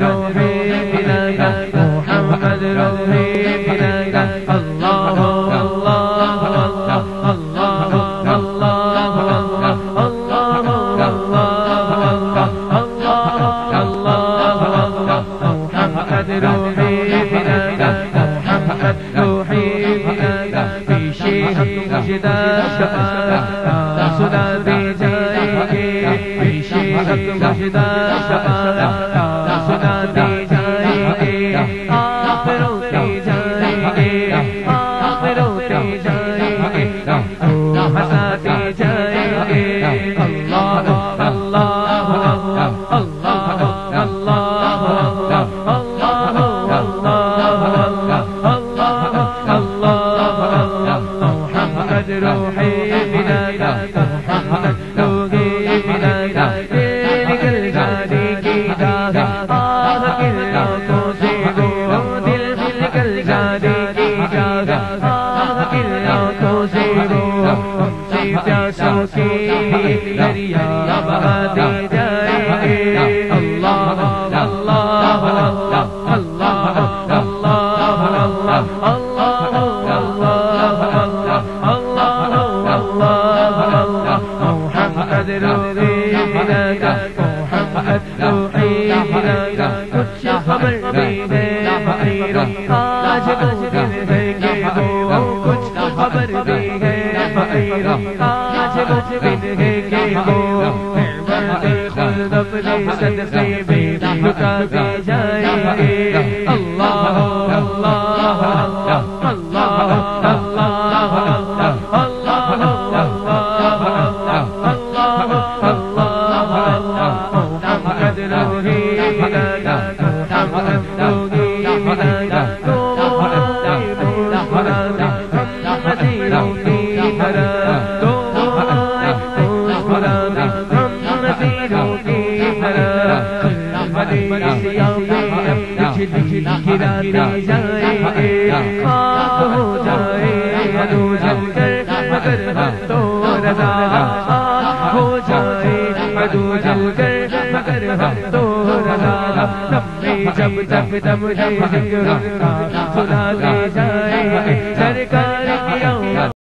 روحي إليك محمد روحي إليك الله الله الله الله الله الله محمد روحي إليك محمد روحي إليك في شيخ مجدہ شفاعت سنا دی جائے گی في شيخ مجدہ شفاعت سنا دی جائے گی آپ روتے جائیں گے آپ روتے جائیں گے ہنساتے جائیں گے اللہ اللہ اللہ اللہ محمد روحي إليك محمد روحي إليك نکل جانے کی جاگ آہ کن آنکھوں سے وہ دل نکل جانے کی جاگ آہ کن آنکھوں سے وہ ہم سے پیاسوں کے دریا بہاتے جائیں گے اللہ اللہ اللہ اللہ محمد روحي إليك محمد روحي إليك کچھ خبر نہیں ہے فقیر آج ممکن ہے کہ وہ کچھ خبر نہیں ہے فقیر آج ممکن ہے کہ وہ خود اپنے صدقے میں لٹاتے جائیں گے اللہ اللہ اللہ اللہ محمد روحي إليك محمد روحي إليك گراتے جائیں گے خاک ہو جائے ادو جل کر مگر ہم تو رضا ہو جائے ادو جل کر مگر ہم تو رضا تم میں جب جب دم ہے ذکر کا سناتے جائیں گے سرکار کی